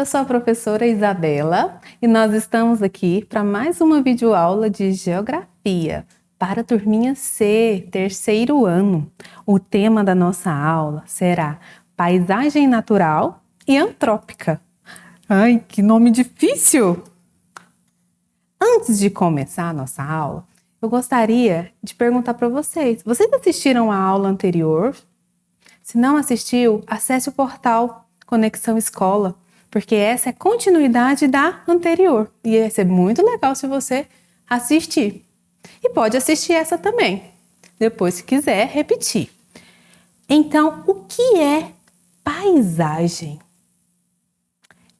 Eu sou a professora Isabela e nós estamos aqui para mais uma videoaula de Geografia para a turminha C, terceiro ano. O tema da nossa aula será Paisagem Natural e Antrópica. Ai, que nome difícil! Antes de começar a nossa aula, eu gostaria de perguntar para vocês. Vocês assistiram a aula anterior? Se não assistiu, acesse o portal Conexão Escola, porque essa é a continuidade da anterior. E ia ser muito legal se você assistir. E pode assistir essa também, depois se quiser repetir. Então, o que é paisagem?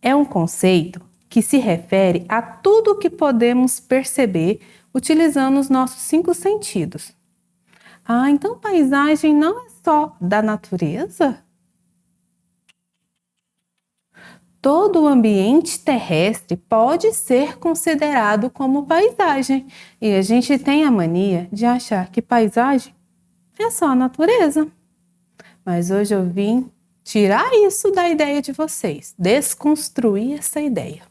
É um conceito que se refere a tudo o que podemos perceber utilizando os nossos 5 sentidos. Então paisagem não é só da natureza? Todo o ambiente terrestre pode ser considerado como paisagem. E a gente tem a mania de achar que paisagem é só a natureza. Mas hoje eu vim tirar isso da ideia de vocês, desconstruir essa ideia.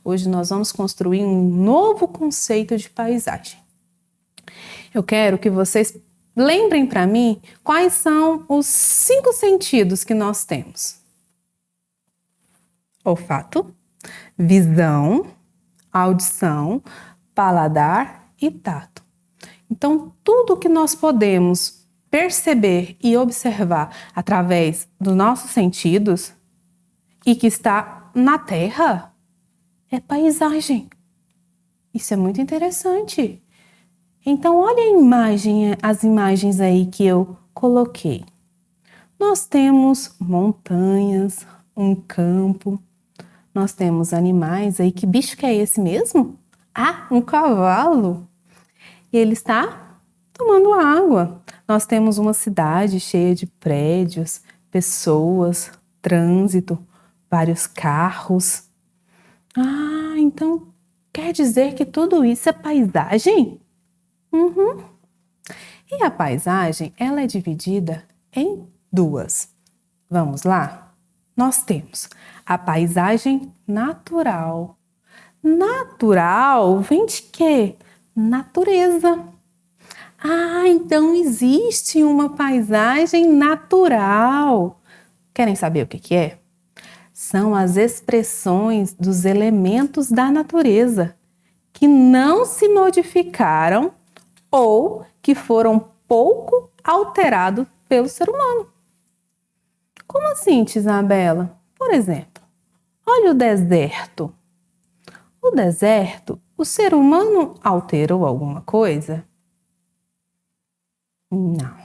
Hoje nós vamos construir um novo conceito de paisagem. Eu quero que vocês lembrem para mim quais são os 5 sentidos que nós temos. Olfato, visão, audição, paladar e tato. Então, tudo que nós podemos perceber e observar através dos nossos sentidos e que está na Terra é paisagem. Isso é muito interessante. Então, olha as imagens aí que eu coloquei. Nós temos montanhas, um campo, nós temos animais aí. Que bicho que é esse mesmo? Um cavalo. E ele está tomando água. Nós temos uma cidade cheia de prédios, pessoas, trânsito, vários carros. Então quer dizer que tudo isso é paisagem? E a paisagem, ela é dividida em 2. Vamos lá? Nós temos a paisagem natural. Natural vem de quê? Natureza. Então existe uma paisagem natural. Querem saber o que é? São as expressões dos elementos da natureza que não se modificaram ou que foram pouco alterados pelo ser humano. Como assim, tia Isabela? Por exemplo, olha o deserto. O deserto, o ser humano alterou alguma coisa? Não.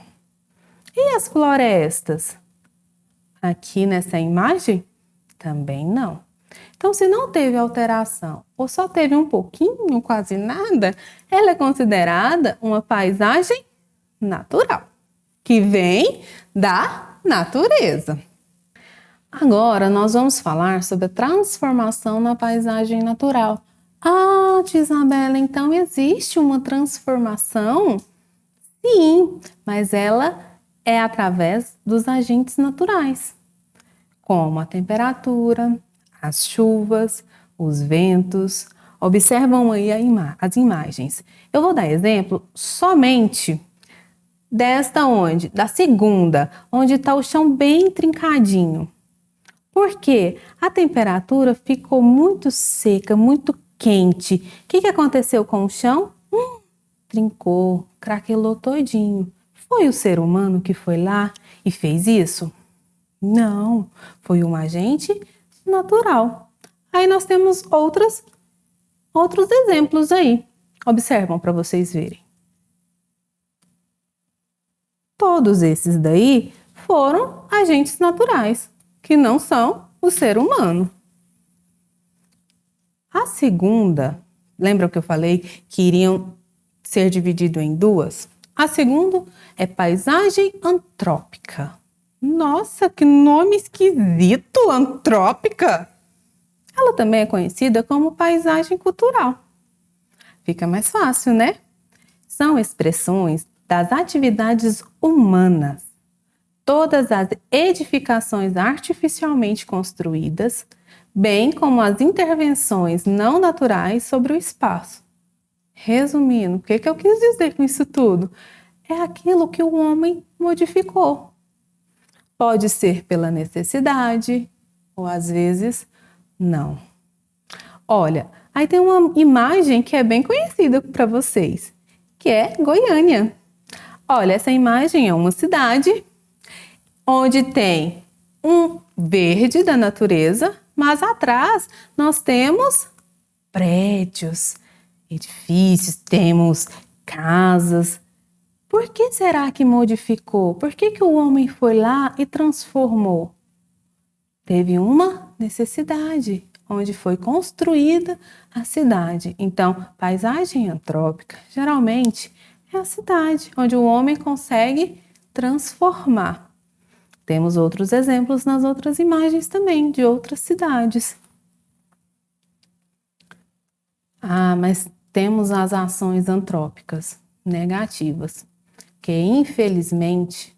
E as florestas? Aqui nessa imagem? Também não. Então, se não teve alteração ou só teve um pouquinho, quase nada, ela é considerada uma paisagem natural, que vem da natureza. Agora, nós vamos falar sobre a transformação na paisagem natural. Tia Isabela, então existe uma transformação? Sim, mas ela é através dos agentes naturais, como a temperatura, as chuvas, os ventos. Observam aí as imagens. Eu vou dar exemplo somente desta onde? Da segunda, onde está o chão bem trincadinho. Porque a temperatura ficou muito seca, muito quente. O que aconteceu com o chão? Trincou, craquelou todinho. Foi o ser humano que foi lá e fez isso? Não, foi um agente natural. Aí nós temos outros exemplos aí. Observam para vocês verem. Todos esses daí foram agentes naturais, que não são o ser humano. A segunda, lembra que eu falei que iriam ser divididos em 2? A segunda é paisagem antrópica. Nossa, que nome esquisito, antrópica! Ela também é conhecida como paisagem cultural. Fica mais fácil, né? São expressões das atividades humanas. Todas as edificações artificialmente construídas, bem como as intervenções não naturais sobre o espaço. Resumindo, o que eu quis dizer com isso tudo? É aquilo que o homem modificou. Pode ser pela necessidade, ou às vezes não. Olha, aí tem uma imagem que é bem conhecida para vocês, que é Goiânia. Olha, essa imagem é uma cidade onde tem um verde da natureza, mas atrás nós temos prédios, edifícios, temos casas. Por que será que modificou? Por que o homem foi lá e transformou? Teve uma necessidade, onde foi construída a cidade. Então, paisagem antrópica, geralmente, é a cidade, onde o homem consegue transformar. Temos outros exemplos nas outras imagens também, de outras cidades. Mas temos as ações antrópicas negativas, que infelizmente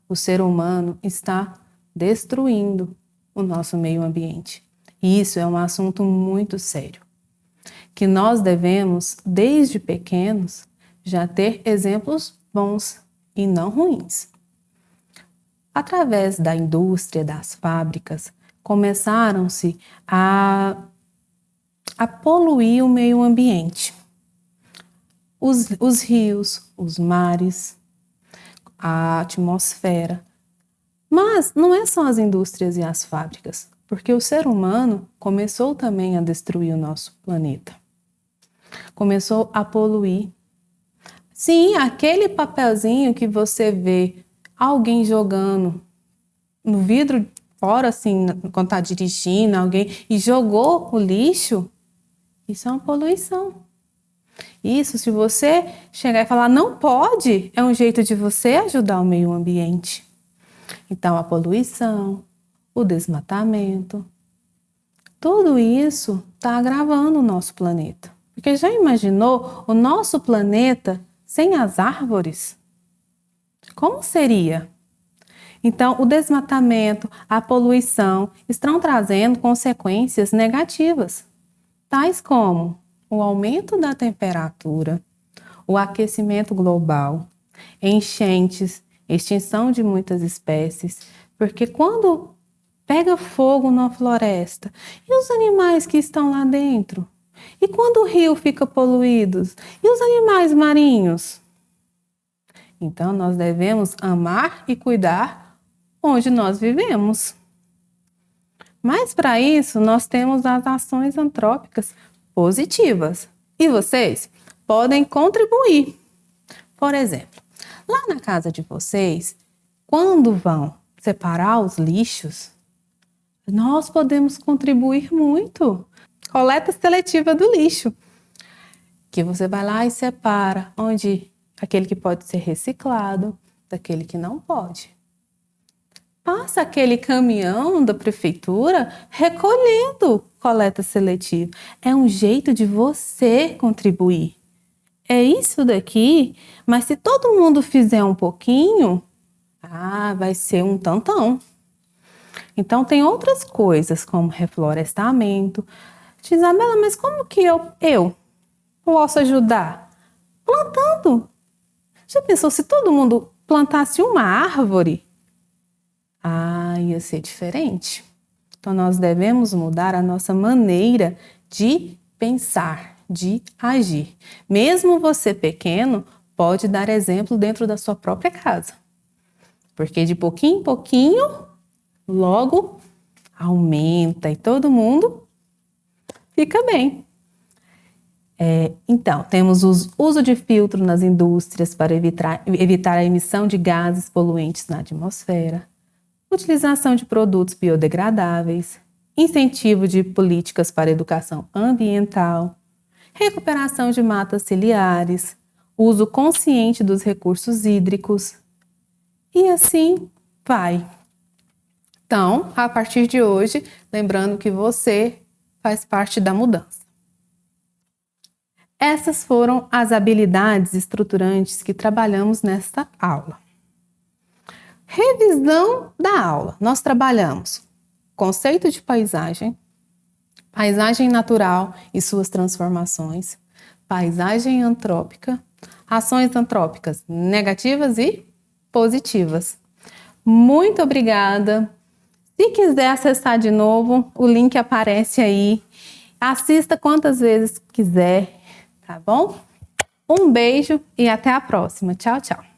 o ser humano está destruindo o nosso meio ambiente. E isso é um assunto muito sério, que nós devemos, desde pequenos, já ter exemplos bons e não ruins. Através da indústria, das fábricas, começaram-se a poluir o meio ambiente. Os rios, os mares, a atmosfera. Mas não é só as indústrias e as fábricas, porque o ser humano começou também a destruir o nosso planeta. Começou a poluir. Sim, aquele papelzinho que você vê alguém jogando no vidro fora, assim, quando está dirigindo alguém, e jogou o lixo, isso é uma poluição. Isso, se você chegar e falar não pode, é um jeito de você ajudar o meio ambiente. Então, a poluição, o desmatamento, tudo isso está agravando o nosso planeta. Porque já imaginou o nosso planeta sem as árvores? Como seria? Então, o desmatamento, a poluição estão trazendo consequências negativas, tais como o aumento da temperatura, o aquecimento global, enchentes, extinção de muitas espécies, porque quando pega fogo na floresta, e os animais que estão lá dentro? E quando o rio fica poluído? E os animais marinhos? Então, nós devemos amar e cuidar onde nós vivemos. Mas, para isso, nós temos as ações antrópicas positivas. E vocês podem contribuir. Por exemplo, lá na casa de vocês, quando vão separar os lixos, nós podemos contribuir muito. Coleta seletiva do lixo, que você vai lá e separa onde aquele que pode ser reciclado daquele que não pode. Passa aquele caminhão da prefeitura recolhendo coleta seletiva. É um jeito de você contribuir. É isso daqui, mas se todo mundo fizer um pouquinho, vai ser um tantão. Então, tem outras coisas, como reflorestamento. Isabela, mas como que eu posso ajudar? Plantando. Já pensou se todo mundo plantasse uma árvore? Ia ser diferente. Então, nós devemos mudar a nossa maneira de pensar, de agir. Mesmo você pequeno, pode dar exemplo dentro da sua própria casa. Porque de pouquinho em pouquinho, logo aumenta e todo mundo fica bem. Então, temos o uso de filtro nas indústrias para evitar a emissão de gases poluentes na atmosfera, utilização de produtos biodegradáveis, incentivo de políticas para educação ambiental, recuperação de matas ciliares, uso consciente dos recursos hídricos e assim vai. Então, a partir de hoje, lembrando que você faz parte da mudança. Essas foram as habilidades estruturantes que trabalhamos nesta aula. Revisão da aula. Nós trabalhamos conceito de paisagem, paisagem natural e suas transformações, paisagem antrópica, ações antrópicas negativas e positivas. Muito obrigada. Se quiser acessar de novo, o link aparece aí. Assista quantas vezes quiser, tá bom? Um beijo e até a próxima. Tchau, tchau.